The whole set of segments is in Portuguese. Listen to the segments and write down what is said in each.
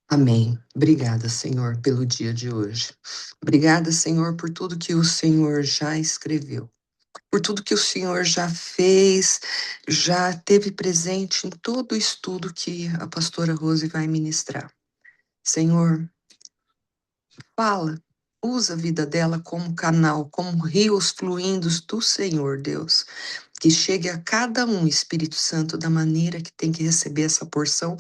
Amém. Obrigada, Senhor, pelo dia de hoje. Obrigada, Senhor, por tudo que o Senhor já escreveu, por tudo que o Senhor já fez, já teve presente em todo o estudo que a pastora Rose vai ministrar. Senhor, fala, usa a vida dela como canal, como rios fluindo do Senhor, Deus. Que chegue a cada um, Espírito Santo, da maneira que tem que receber essa porção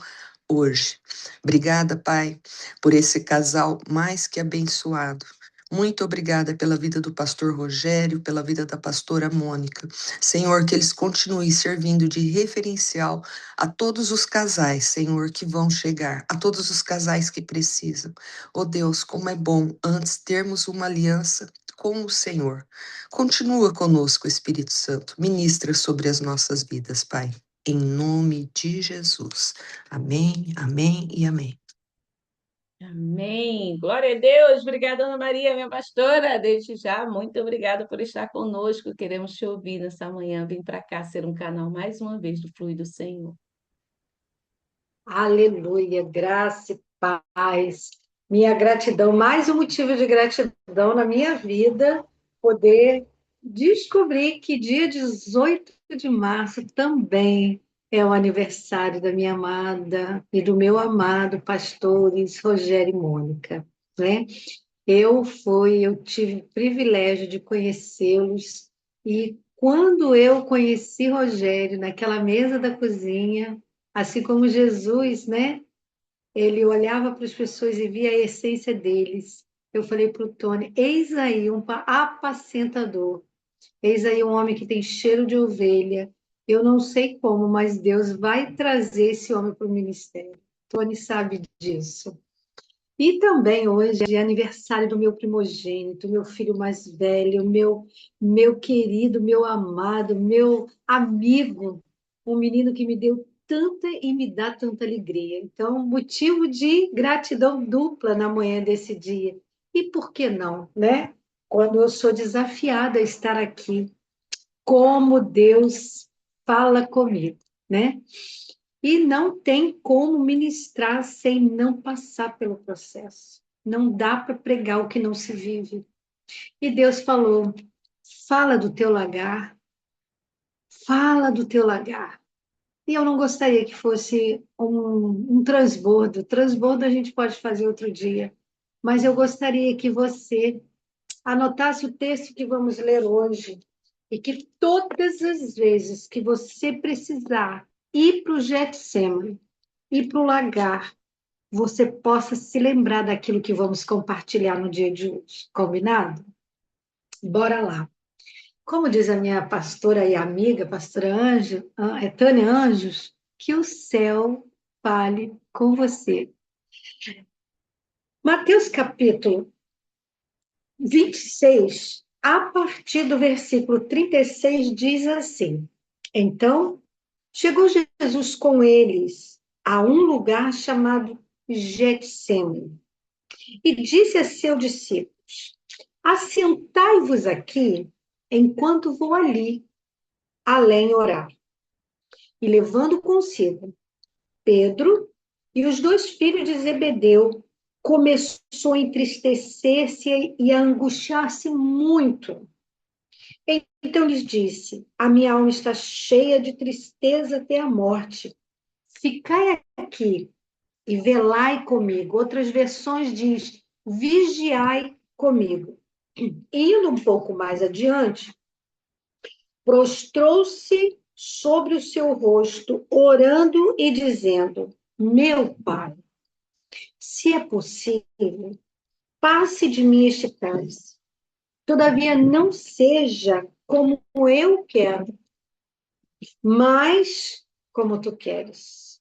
hoje. Obrigada, Pai, por esse casal mais que abençoado. Muito obrigada pela vida do pastor Rogério, pela vida da pastora Mônica. Senhor, que eles continuem servindo de referencial a todos os casais, Senhor, que vão chegar, a todos os casais que precisam. Oh Deus, como é bom antes termos uma aliança com o Senhor. Continua conosco, Espírito Santo. Ministra sobre as nossas vidas, Pai. Em nome de Jesus. Amém, amém e amém. Amém. Glória a Deus. Obrigada, Ana Maria, minha pastora. Desde já, muito obrigada por estar conosco. Queremos te ouvir nessa manhã. Vem para cá ser um canal mais uma vez do Fluir do Senhor. Aleluia, graça e paz. Minha gratidão, mais um motivo de gratidão na minha vida, poder descobrir que dia 18 de março também é o aniversário da minha amada e do meu amado pastores Rogério e Mônica, né? Eu tive o privilégio de conhecê-los e quando eu conheci Rogério naquela mesa da cozinha, assim como Jesus, né? Ele olhava para as pessoas e via a essência deles. Eu falei para o Tony, eis aí um apacentador, eis aí um homem que tem cheiro de ovelha. Eu não sei como, mas Deus vai trazer esse homem para o ministério. Tony sabe disso. E também hoje é aniversário do meu primogênito, meu filho mais velho, meu querido, meu amado, meu amigo, um menino que me deu tanta e me dá tanta alegria. Então, motivo de gratidão dupla na manhã desse dia. E por que não, né? Quando eu sou desafiada a estar aqui, como Deus fala comigo, né? E não tem como ministrar sem não passar pelo processo. Não dá para pregar o que não se vive. E Deus falou: fala do teu lagar, fala do teu lagar. E eu não gostaria que fosse um transbordo. Transbordo a gente pode fazer outro dia. Mas eu gostaria que você anotasse o texto que vamos ler hoje e que todas as vezes que você precisar ir para o Getsemane, ir para o lagar, você possa se lembrar daquilo que vamos compartilhar no dia de hoje. Combinado? Bora lá. Como diz a minha pastora e amiga, pastora Tânia Anjos, que o céu fale com você. Mateus capítulo 26, a partir do versículo 36, diz assim: Então, chegou Jesus com eles a um lugar chamado Getsemane e disse a seus discípulos: Assentai-vos aqui enquanto vou ali, além orar. E levando consigo Pedro e os dois filhos de Zebedeu, começou a entristecer-se e a angustiar-se muito. Então lhes disse: A minha alma está cheia de tristeza até a morte. Ficai aqui e velai comigo. Outras versões diz: vigiai comigo. Indo um pouco mais adiante, prostrou-se sobre o seu rosto, orando e dizendo: Meu Pai, se é possível, passe de mim este cálice. Todavia, não seja como eu quero, mas como tu queres.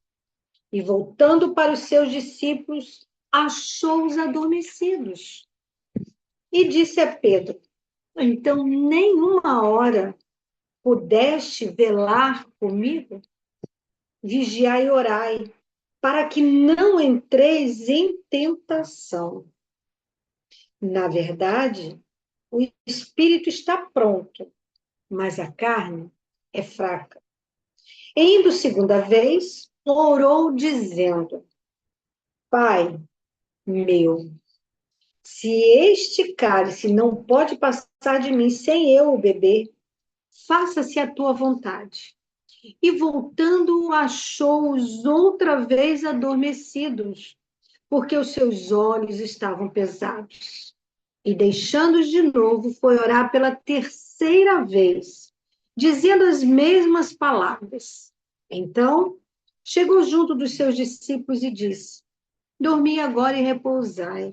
E voltando para os seus discípulos, achou-os adormecidos. E disse a Pedro: Então, nenhuma hora pudeste velar comigo? Vigiai e orai, para que não entreis em tentação. Na verdade, o espírito está pronto, mas a carne é fraca. Indo segunda vez, orou dizendo: Pai meu, se este cálice não pode passar de mim sem eu o beber, faça-se a tua vontade. E voltando, achou-os outra vez adormecidos, porque os seus olhos estavam pesados. E deixando-os de novo, foi orar pela terceira vez, dizendo as mesmas palavras. Então, chegou junto dos seus discípulos e disse: Dormi agora e repousai.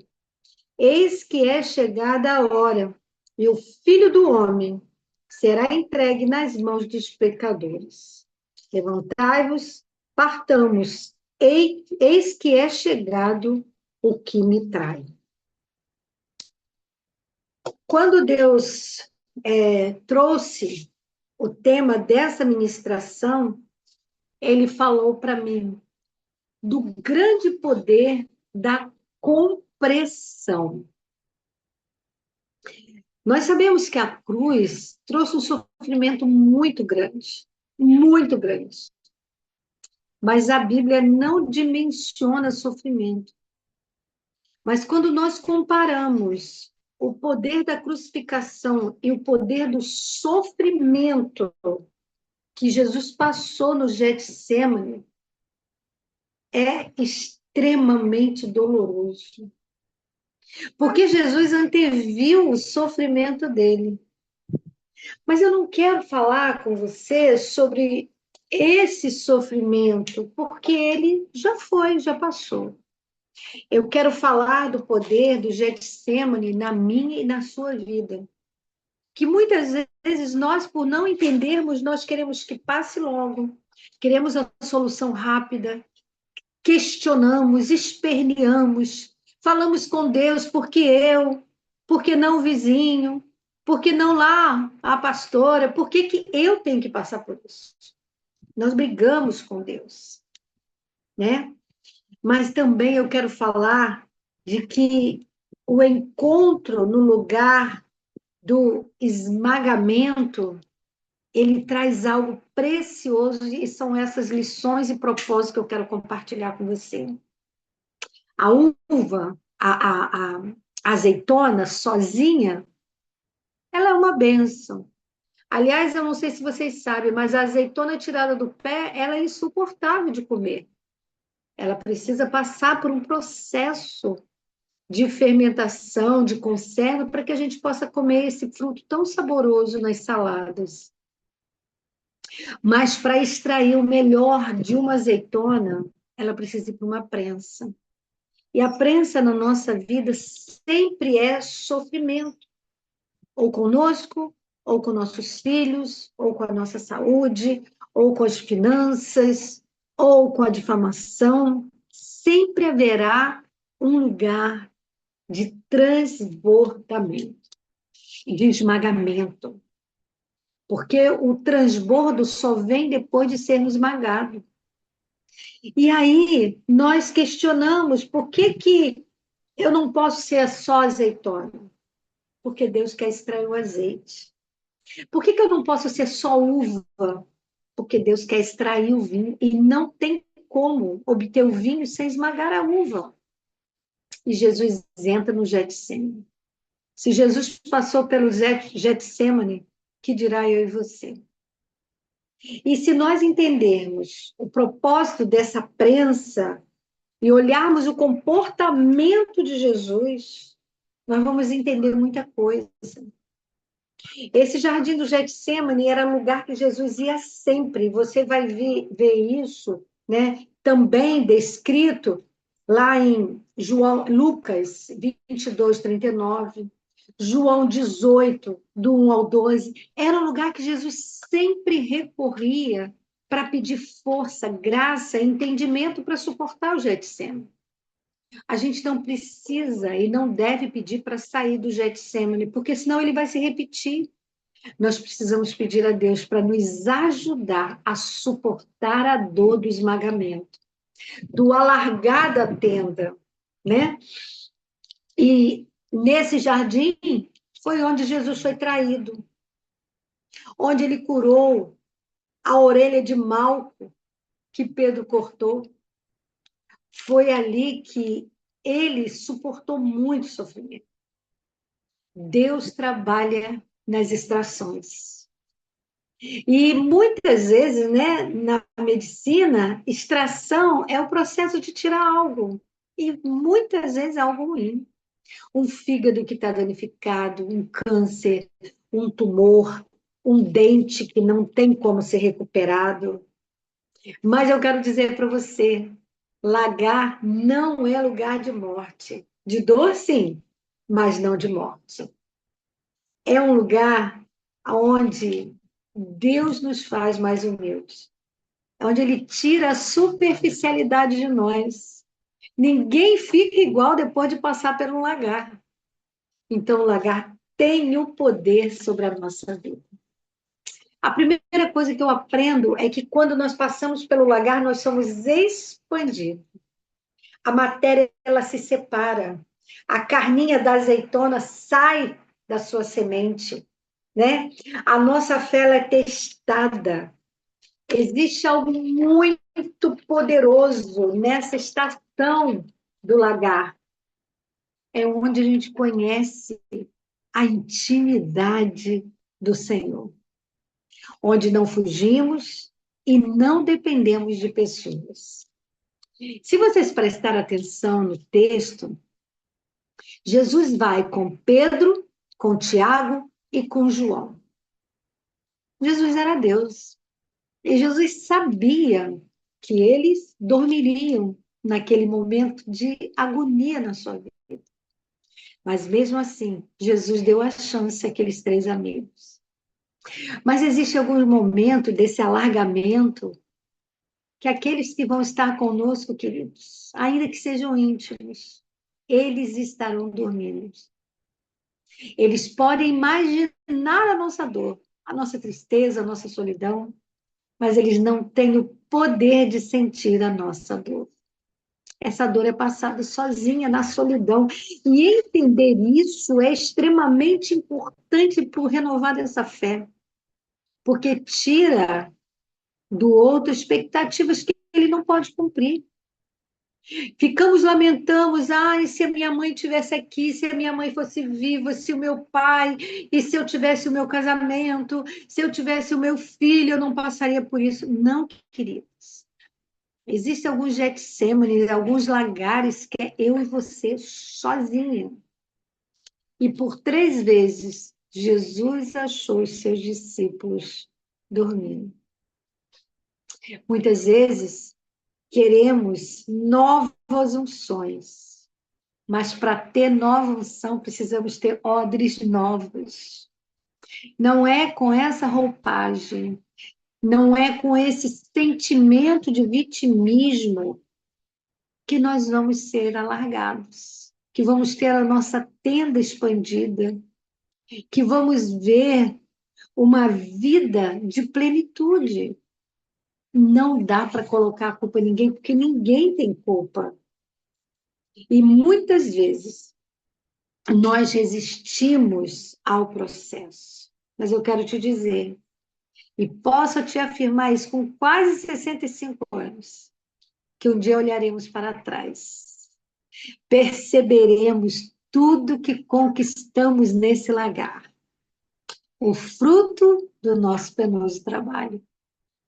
Eis que é chegada a hora, e o Filho do Homem será entregue nas mãos dos pecadores. Levantai-vos, partamos, eis que é chegado o que me trai. Quando Deus trouxe o tema dessa ministração, ele falou para mim do grande poder da compressão. Nós sabemos que a cruz trouxe um sofrimento muito grande, muito grande. Mas a Bíblia não dimensiona sofrimento. Mas quando nós comparamos o poder da crucificação e o poder do sofrimento que Jesus passou no Getsemane, é extremamente doloroso. Porque Jesus anteviu o sofrimento dele. Mas eu não quero falar com você sobre esse sofrimento, porque ele já foi, já passou. Eu quero falar do poder do Getsemane na minha e na sua vida. Que muitas vezes nós, por não entendermos, nós queremos que passe logo. Queremos a solução rápida. Questionamos, esperneamos. Falamos com Deus, porque eu? Por que não o vizinho? Por que não lá a pastora? Por que que eu tenho que passar por isso? Nós brigamos com Deus, né? Mas também eu quero falar de que o encontro no lugar do esmagamento, ele traz algo precioso, e são essas lições e propósitos que eu quero compartilhar com você. A uva, a azeitona sozinha, ela é uma bênção. Aliás, eu não sei se vocês sabem, mas a azeitona tirada do pé, ela é insuportável de comer. Ela precisa passar por um processo de fermentação, de conserva, para que a gente possa comer esse fruto tão saboroso nas saladas. Mas para extrair o melhor de uma azeitona, ela precisa ir para uma prensa. E a prensa na nossa vida sempre é sofrimento. Ou conosco, ou com nossos filhos, ou com a nossa saúde, ou com as finanças, ou com a difamação. Sempre haverá um lugar de transbordamento, de esmagamento. Porque o transbordo só vem depois de sermos esmagados. E aí nós questionamos por que eu não posso ser só azeitona? Porque Deus quer extrair o azeite. Por que eu não posso ser só uva? Porque Deus quer extrair o vinho e não tem como obter o vinho sem esmagar a uva. E Jesus entra no Getsemane. Se Jesus passou pelo Getsemane, que dirá eu e você? E se nós entendermos o propósito dessa prensa e olharmos o comportamento de Jesus, nós vamos entender muita coisa. Esse jardim do Getsemane era um lugar que Jesus ia sempre. Você vai ver isso, né? Também descrito lá em Lucas 22, 39, João 18, do 1 ao 12. Era um lugar que Jesus sempre recorria para pedir força, graça, entendimento para suportar o Getsemane. A gente não precisa e não deve pedir para sair do Getsemane, porque senão ele vai se repetir. Nós precisamos pedir a Deus para nos ajudar a suportar a dor do esmagamento, do alargar da tenda, né? E nesse jardim foi onde Jesus foi traído, onde ele curou a orelha de Malco, que Pedro cortou. Foi ali que ele suportou muito sofrimento. Deus trabalha nas extrações. E muitas vezes, né, na medicina, extração é o processo de tirar algo. E muitas vezes é algo ruim. Um fígado que está danificado, um câncer, um tumor, um dente que não tem como ser recuperado. Mas eu quero dizer para você, lagar não é lugar de morte. De dor, sim, mas não de morte. É um lugar onde Deus nos faz mais humildes, onde Ele tira a superficialidade de nós. Ninguém fica igual depois de passar por um lagar. Então, o lagar tem o poder sobre a nossa vida. A primeira coisa que eu aprendo é que quando nós passamos pelo lagar, nós somos expandidos. A matéria, ela se separa. A carninha da azeitona sai da sua semente, né? A nossa fé, ela é testada. Existe algo muito poderoso nessa estação do lagar. É onde a gente conhece a intimidade do Senhor, onde não fugimos e não dependemos de pessoas. Se vocês prestarem atenção no texto, Jesus vai com Pedro, com Tiago e com João. Jesus era Deus. E Jesus sabia que eles dormiriam naquele momento de agonia na sua vida. Mas mesmo assim, Jesus deu a chance àqueles três amigos. Mas existe algum momento desse alargamento que aqueles que vão estar conosco, queridos, ainda que sejam íntimos, eles estarão dormindo. Eles podem imaginar a nossa dor, a nossa tristeza, a nossa solidão, mas eles não têm o poder de sentir a nossa dor. Essa dor é passada sozinha, na solidão. E entender isso é extremamente importante para o renovar dessa fé, porque tira do outro expectativas que ele não pode cumprir. Ficamos lamentamos, e se a minha mãe estivesse aqui, se a minha mãe fosse viva, se o meu pai, e se eu tivesse o meu casamento, se eu tivesse o meu filho, eu não passaria por isso. Não, queridos. Existem alguns Getsêmanes, alguns lagares que é eu e você sozinho. E por 3 vezes, Jesus achou os seus discípulos dormindo. Muitas vezes, queremos novas unções, mas para ter nova unção, precisamos ter odres novos. Não é com essa roupagem, não é com esse sentimento de vitimismo que nós vamos ser alargados, que vamos ter a nossa tenda expandida, que vamos ver uma vida de plenitude. Não dá para colocar a culpa em ninguém, porque ninguém tem culpa. E muitas vezes nós resistimos ao processo. Mas eu quero te dizer, e posso te afirmar isso com quase 65 anos, que um dia olharemos para trás, perceberemos tudo que conquistamos nesse lagar, o fruto do nosso penoso trabalho.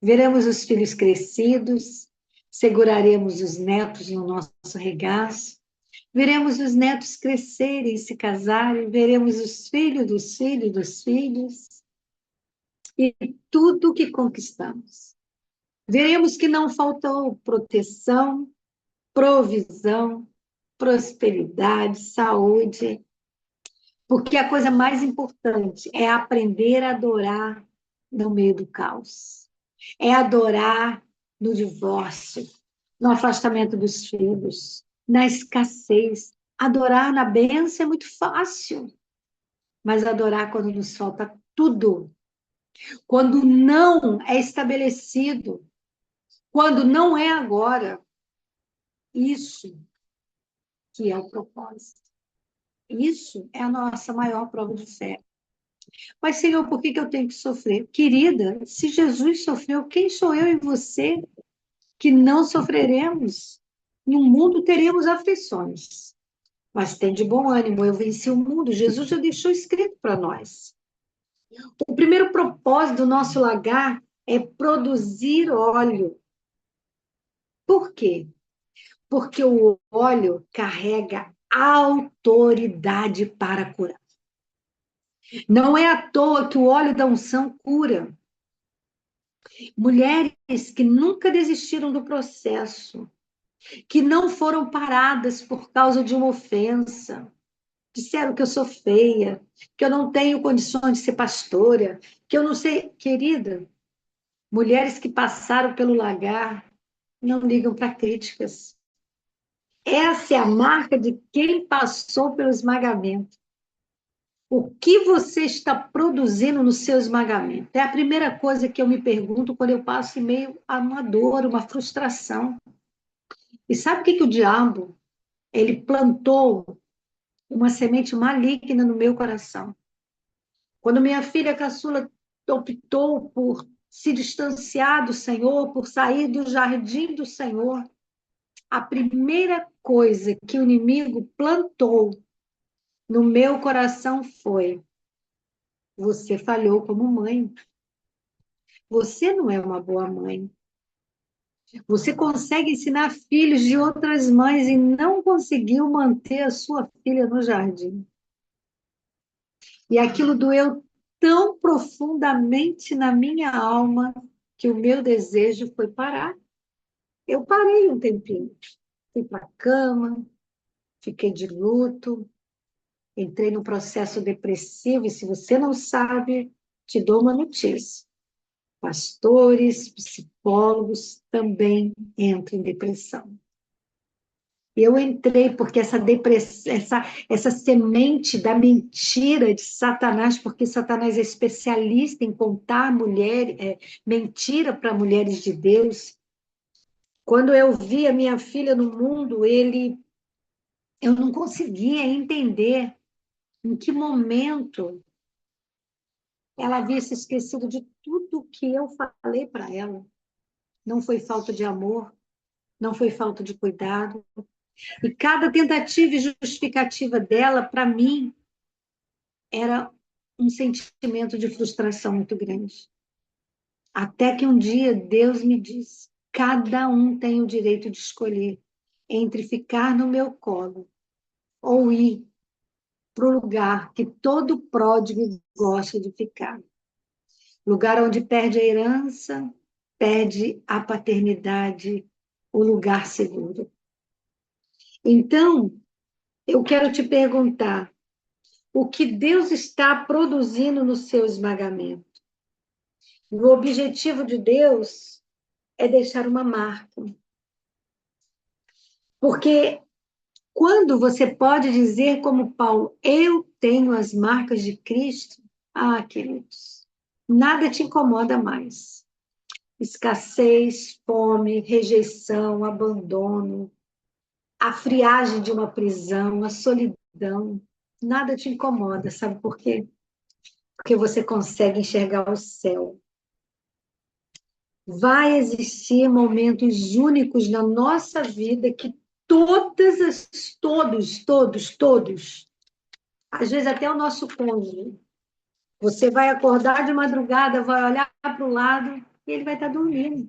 Veremos os filhos crescidos, seguraremos os netos no nosso regaço, veremos os netos crescerem, se casarem, veremos os filhos dos filhos dos filhos, e tudo que conquistamos. Veremos que não faltou proteção, provisão, prosperidade, saúde, porque a coisa mais importante é aprender a adorar no meio do caos. É adorar no divórcio, no afastamento dos filhos, na escassez. Adorar na bênção é muito fácil, mas adorar quando nos falta tudo, quando não é estabelecido, quando não é agora, isso que é o propósito. Isso é a nossa maior prova de fé. Mas, Senhor, por que eu tenho que sofrer? Querida, se Jesus sofreu, quem sou eu e você que não sofreremos. No mundo teremos aflições, mas tem de bom ânimo, eu venci o mundo. Jesus já deixou escrito para nós. O primeiro propósito do nosso lagar é produzir óleo. Por quê? Porque o óleo carrega autoridade para curar. Não é à toa que o óleo da unção cura. Mulheres que nunca desistiram do processo, que não foram paradas por causa de uma ofensa, disseram que eu sou feia, que eu não tenho condições de ser pastora, que eu não sei. Querida, mulheres que passaram pelo lagar não ligam para críticas. Essa é a marca de quem passou pelo esmagamento. O que você está produzindo no seu esmagamento? É a primeira coisa que eu me pergunto quando eu passo em meio a uma dor, uma frustração. E sabe o que o diabo, ele plantou uma semente maligna no meu coração? Quando minha filha caçula optou por se distanciar do Senhor, por sair do jardim do Senhor, a primeira coisa que o inimigo plantou no meu coração foi: você falhou como mãe. Você não é uma boa mãe. Você consegue ensinar filhos de outras mães e não conseguiu manter a sua filha no jardim. E aquilo doeu tão profundamente na minha alma que o meu desejo foi parar. Eu parei um tempinho. Fui para a cama, fiquei de luto, entrei num processo depressivo, e se você não sabe, te dou uma notícia. Pastores, psicólogos também entram em depressão. Eu entrei porque essa depressão, essa semente da mentira de Satanás, porque Satanás é especialista em contar mentira para mulheres de Deus. Quando eu vi a minha filha no mundo, eu não conseguia entender em que momento ela havia se esquecido de tudo que eu falei para ela. Não foi falta de amor, não foi falta de cuidado. E cada tentativa e justificativa dela, para mim, era um sentimento de frustração muito grande. Até que um dia Deus me disse: cada um tem o direito de escolher entre ficar no meu colo ou ir para o lugar que todo pródigo gosta de ficar. Lugar onde perde a herança, perde a paternidade, o lugar seguro. Então, eu quero te perguntar: o que Deus está produzindo no seu esmagamento? O objetivo de Deus é deixar uma marca. Porque quando você pode dizer, como Paulo, eu tenho as marcas de Cristo, queridos, nada te incomoda mais. Escassez, fome, rejeição, abandono, a friagem de uma prisão, a solidão, nada te incomoda, sabe por quê? Porque você consegue enxergar o céu. Vai existir momentos únicos na nossa vida que todos, às vezes até o nosso cônjuge, você vai acordar de madrugada, vai olhar para o lado e ele vai estar dormindo.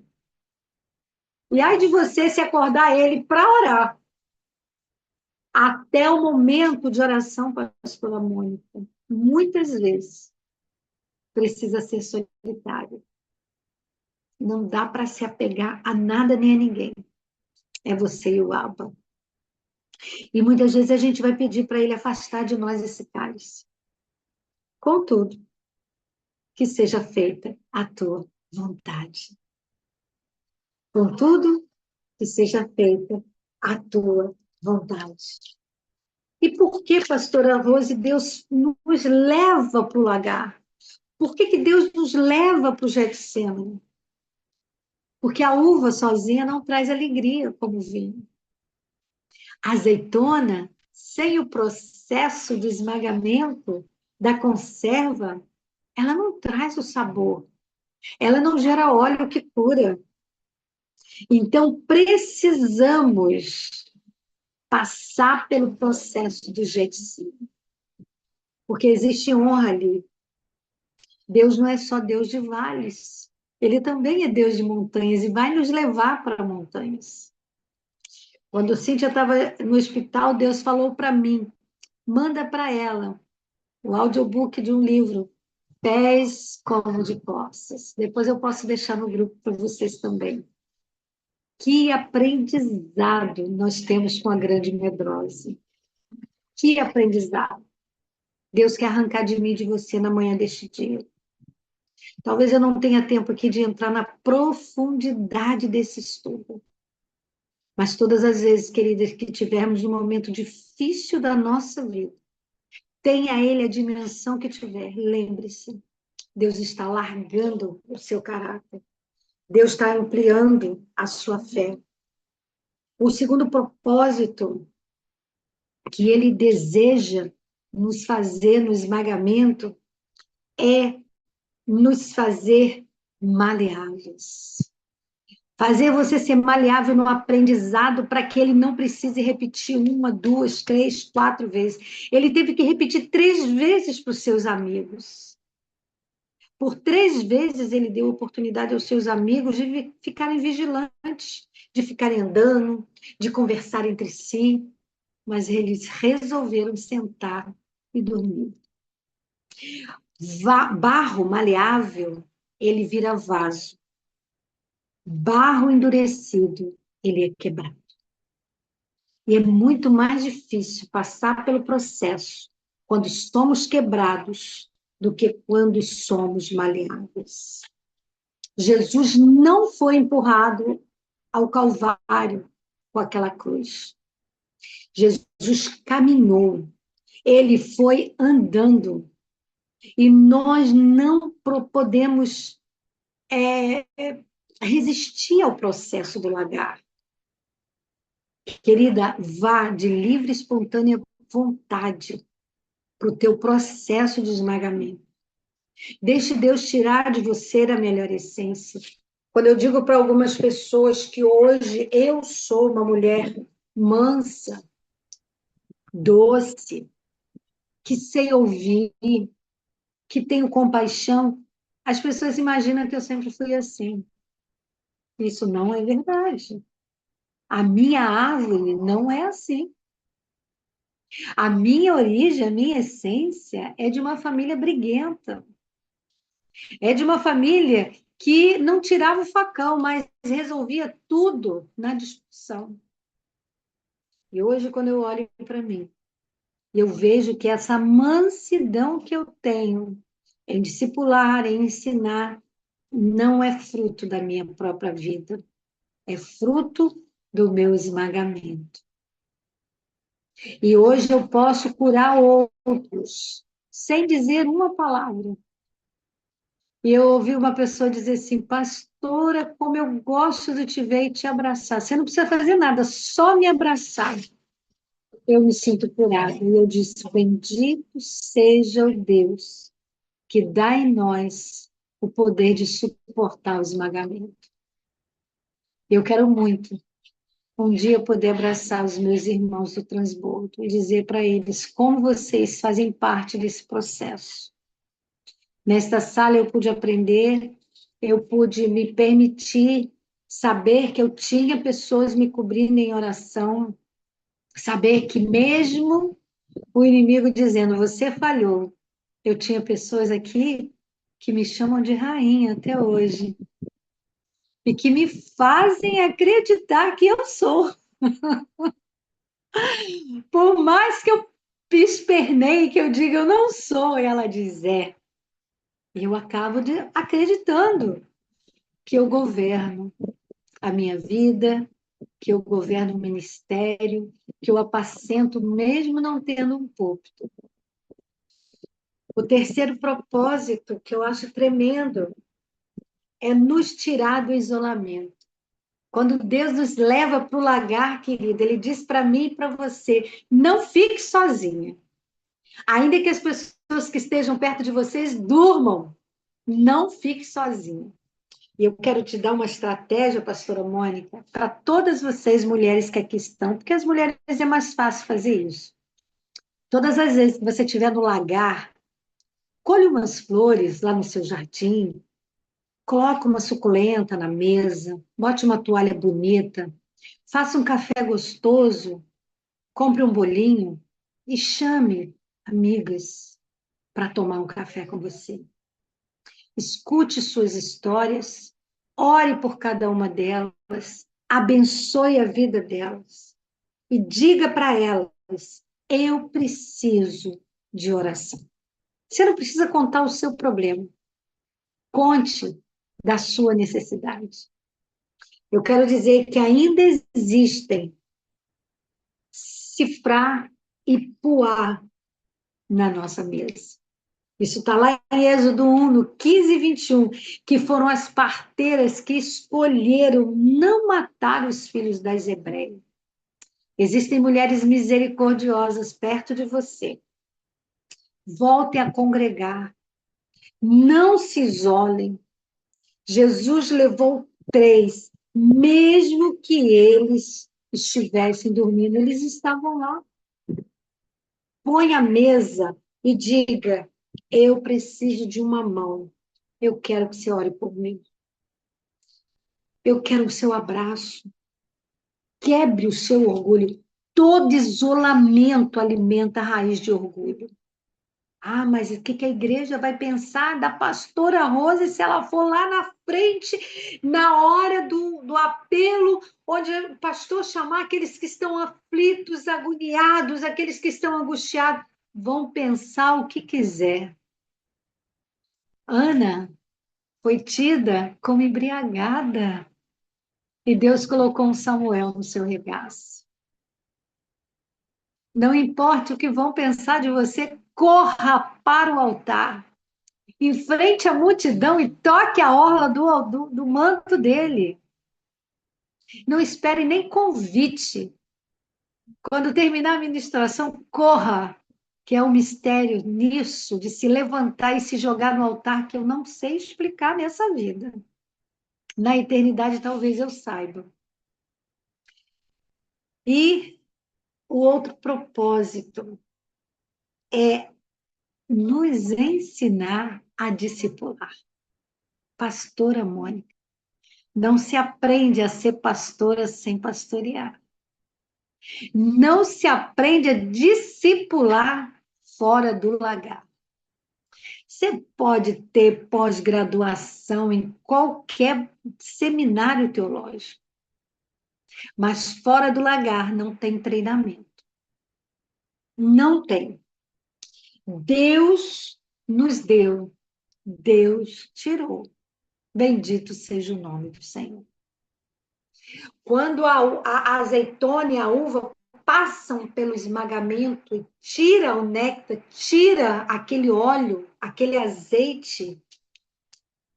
E aí de você se acordar ele para orar. Até o momento de oração, pastora Mônica, muitas vezes precisa ser solitário. Não dá para se apegar a nada nem a ninguém. É você e o Abba. E muitas vezes a gente vai pedir para ele afastar de nós esse cálice. Contudo, que seja feita a tua vontade. Contudo, que seja feita a tua vontade. E por que, pastora Rose, Deus nos leva para o lagar? Por que Deus nos leva para o Getsemane? Porque a uva sozinha não traz alegria como vinho. A azeitona, sem o processo de esmagamento da conserva, ela não traz o sabor. Ela não gera óleo que cura. Então, precisamos passar pelo processo do Getsemane, porque existe honra ali. Deus não é só Deus de vales, Ele também é Deus de montanhas e vai nos levar para montanhas. Quando Cíntia estava no hospital, Deus falou para mim, manda para ela o audiobook de um livro, Pés como de Costas. Depois eu posso deixar no grupo para vocês também. Que aprendizado nós temos com a grande medrosa. Que aprendizado. Deus quer arrancar de mim e de você na manhã deste dia. Talvez eu não tenha tempo aqui de entrar na profundidade desse estudo. Mas todas as vezes, queridas, que tivermos um momento difícil da nossa vida, tenha ele a dimensão que tiver, lembre-se, Deus está largando o seu caráter. Deus está ampliando a sua fé. O segundo propósito que ele deseja nos fazer no esmagamento é nos fazer maleáveis. Fazer você ser maleável no aprendizado para que ele não precise repetir uma, duas, três, quatro vezes. Ele teve que repetir 3 vezes para os seus amigos. Por 3 vezes ele deu oportunidade aos seus amigos de ficarem vigilantes, de ficarem andando, de conversar entre si, mas eles resolveram sentar e dormir. Barro maleável, ele vira vaso. Barro endurecido, ele é quebrado. E é muito mais difícil passar pelo processo quando somos quebrados do que quando somos maleáveis. Jesus não foi empurrado ao Calvário com aquela cruz. Jesus caminhou, ele foi andando. E nós não podemos resistir ao processo do lagar. Querida, vá de livre e espontânea vontade para o teu processo de esmagamento. Deixe Deus tirar de você a melhor essência. Quando eu digo para algumas pessoas que hoje eu sou uma mulher mansa, doce, que sei ouvir, que tenho compaixão, as pessoas imaginam que eu sempre fui assim. Isso não é verdade. A minha árvore não é assim. A minha origem, a minha essência é de uma família briguenta. É de uma família que não tirava o facão, mas resolvia tudo na discussão. E hoje, quando eu olho para mim, eu vejo que essa mansidão que eu tenho em discipular, em ensinar, não é fruto da minha própria vida, é fruto do meu esmagamento. E hoje eu posso curar outros, sem dizer uma palavra. E eu ouvi uma pessoa dizer assim, pastora, como eu gosto de te ver e te abraçar. Você não precisa fazer nada, só me abraçar. Eu me sinto curada. E eu disse, bendito seja o Deus que dá em nós o poder de suportar o esmagamento. Eu quero muito um dia poder abraçar os meus irmãos do transbordo e dizer para eles como vocês fazem parte desse processo. Nesta sala eu pude aprender, eu pude me permitir saber que eu tinha pessoas me cobrindo em oração, saber que mesmo o inimigo dizendo, você falhou, eu tinha pessoas aqui que me chamam de rainha até hoje e que me fazem acreditar que eu sou. Por mais que eu espernei, que eu diga eu não sou, ela diz é. E eu acabo acreditando que eu governo a minha vida, que eu governo o ministério, que eu apacento mesmo não tendo um púlpito. O terceiro propósito, que eu acho tremendo, é nos tirar do isolamento. Quando Deus nos leva para o lagar, querida, Ele diz para mim e para você, não fique sozinha. Ainda que as pessoas que estejam perto de vocês durmam, não fique sozinha. E eu quero te dar uma estratégia, pastora Mônica, para todas vocês mulheres que aqui estão, porque as mulheres é mais fácil fazer isso. Todas as vezes que você estiver no lagar, colhe umas flores lá no seu jardim, coloque uma suculenta na mesa, bote uma toalha bonita, faça um café gostoso, compre um bolinho e chame amigas para tomar um café com você. Escute suas histórias, ore por cada uma delas, abençoe a vida delas e diga para elas: eu preciso de oração. Você não precisa contar o seu problema, conte da sua necessidade. Eu quero dizer que ainda existem cifrar e puar na nossa mesa. Isso está lá em Êxodo 1, no 15 e 21, que foram as parteiras que escolheram não matar os filhos das hebreias. Existem mulheres misericordiosas perto de você. Volte a congregar. Não se isolem. Jesus levou 3, mesmo que eles estivessem dormindo, eles estavam lá. Põe a mesa e diga: eu preciso de uma mão. Eu quero que você ore por mim. Eu quero o seu abraço. Quebre o seu orgulho. Todo isolamento alimenta a raiz de orgulho. Ah, mas o que a igreja vai pensar da pastora Rose se ela for lá na frente, na hora do apelo, onde o pastor chamar aqueles que estão aflitos, agoniados, aqueles que estão angustiados? Vão pensar o que quiser. Ana foi tida como embriagada e Deus colocou um Samuel no seu regaço. Não importa o que vão pensar de você, corra para o altar. Enfrente a multidão e toque a orla do manto dele. Não espere nem convite. Quando terminar a ministração, corra, que é um mistério nisso, de se levantar e se jogar no altar, que eu não sei explicar nessa vida. Na eternidade, talvez eu saiba. E o outro propósito é nos ensinar a discipular. Pastora Mônica, não se aprende a ser pastora sem pastorear. Não se aprende a discipular fora do lagar. Você pode ter pós-graduação em qualquer seminário teológico, mas fora do lagar não tem treinamento. Não tem. Deus nos deu, Deus tirou. Bendito seja o nome do Senhor. Quando a azeitona e a uva passam pelo esmagamento e tira o néctar, tira aquele óleo, aquele azeite,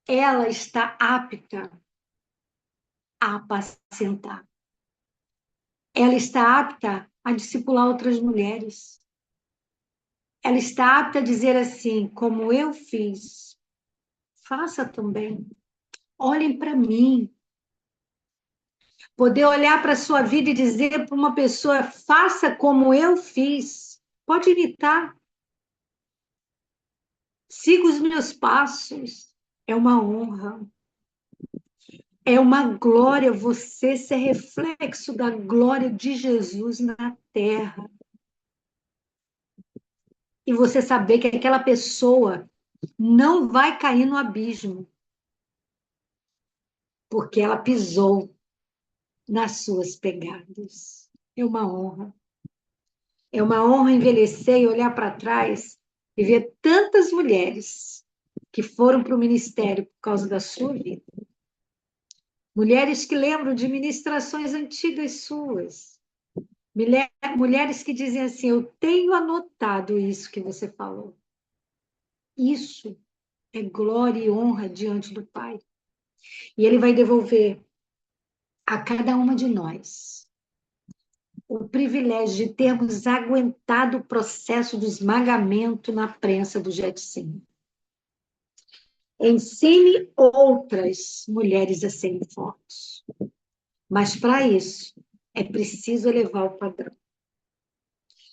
ela está apta a apacentar. Ela está apta a discipular outras mulheres. Ela está apta a dizer assim, como eu fiz, faça também. Olhem para mim. Poder olhar para a sua vida e dizer para uma pessoa, faça como eu fiz. Pode imitar. Siga os meus passos. É uma honra. É uma glória você ser reflexo da glória de Jesus na terra. E você saber que aquela pessoa não vai cair no abismo, porque ela pisou nas suas pegadas. É uma honra. É uma honra envelhecer e olhar para trás e ver tantas mulheres que foram para o ministério por causa da sua vida. Mulheres que lembram de ministrações antigas suas. Mulheres que dizem assim, eu tenho anotado isso que você falou. Isso é glória e honra diante do Pai. E Ele vai devolver a cada uma de nós o privilégio de termos aguentado o processo do esmagamento na prensa do Getsemane. Ensine outras mulheres a serem fortes. Mas para isso, é preciso elevar o padrão.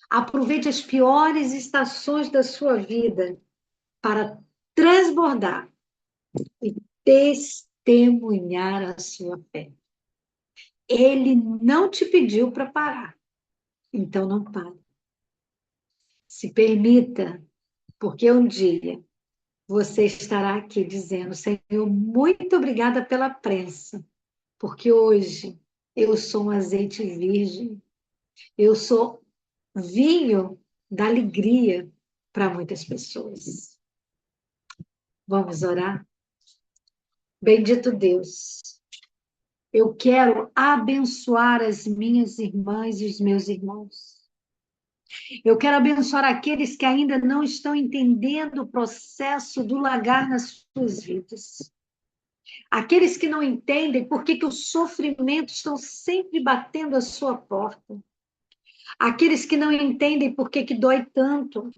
Aproveite as piores estações da sua vida para transbordar e testemunhar a sua fé. Ele não te pediu para parar, então não pare. Se permita, porque um dia você estará aqui dizendo: Senhor, muito obrigada pela prensa, porque hoje eu sou um azeite virgem, eu sou vinho da alegria para muitas pessoas. Vamos orar? Bendito Deus, eu quero abençoar as minhas irmãs e os meus irmãos. Eu quero abençoar aqueles que ainda não estão entendendo o processo do lagar nas suas vidas. Aqueles que não entendem por que os sofrimentos estão sempre batendo à sua porta. Aqueles que não entendem por que dói tanto.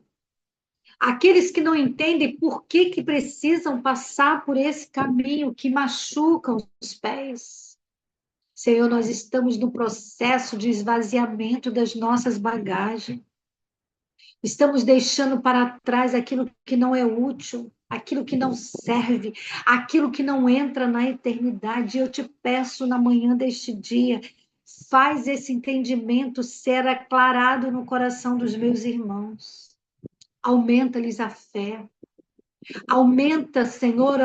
Aqueles que não entendem por que precisam passar por esse caminho que machuca os pés. Senhor, nós estamos no processo de esvaziamento das nossas bagagens. Estamos deixando para trás aquilo que não é útil, aquilo que não serve, aquilo que não entra na eternidade. Eu te peço na manhã deste dia, faz esse entendimento ser aclarado no coração dos meus irmãos. Aumenta-lhes a fé. Aumenta, Senhor,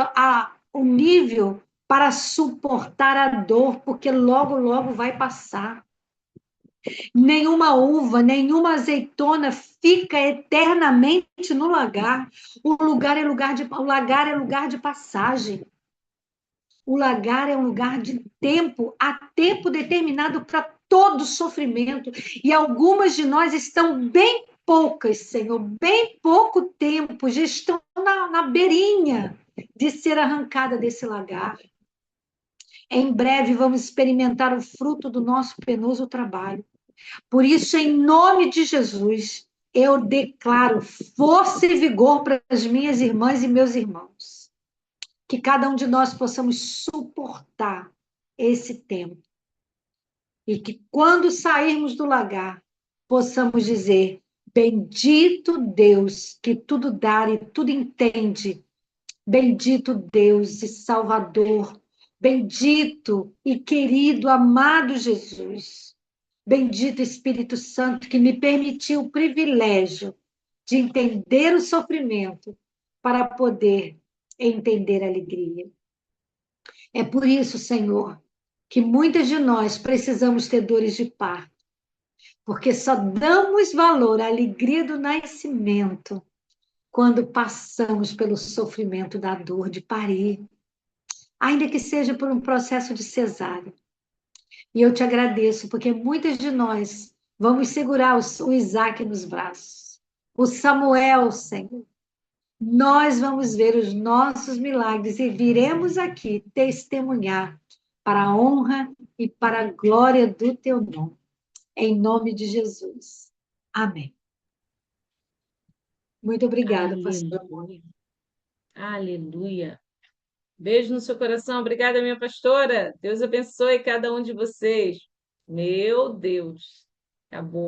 o nível para suportar a dor, porque logo, logo vai passar. Nenhuma uva, nenhuma azeitona fica eternamente no lagar. O lagar é lugar de passagem. O lagar é um lugar de tempo, há tempo determinado para todo sofrimento. E algumas de nós estão bem poucas, Senhor, bem pouco tempo, já estão na beirinha de ser arrancada desse lagar. Em breve vamos experimentar o fruto do nosso penoso trabalho. Por isso, em nome de Jesus, eu declaro força e vigor para as minhas irmãs e meus irmãos. Que cada um de nós possamos suportar esse tempo. E que quando sairmos do lagar, possamos dizer: bendito Deus, que tudo dá e tudo entende. Bendito Deus e Salvador. Bendito e querido, amado Jesus. Bendito Espírito Santo, que me permitiu o privilégio de entender o sofrimento para poder entender a alegria. É por isso, Senhor, que muitas de nós precisamos ter dores de parto, porque só damos valor à alegria do nascimento quando passamos pelo sofrimento da dor de parir, ainda que seja por um processo de cesárea. E eu te agradeço, porque muitas de nós vamos segurar o Isaac nos braços, o Samuel, Senhor. Nós vamos ver os nossos milagres e viremos aqui testemunhar para a honra e para a glória do teu nome. Em nome de Jesus. Amém. Muito obrigada, pastor. Aleluia. Aleluia. Beijo no seu coração. Obrigada, minha pastora. Deus abençoe cada um de vocês. Meu Deus. Acabou.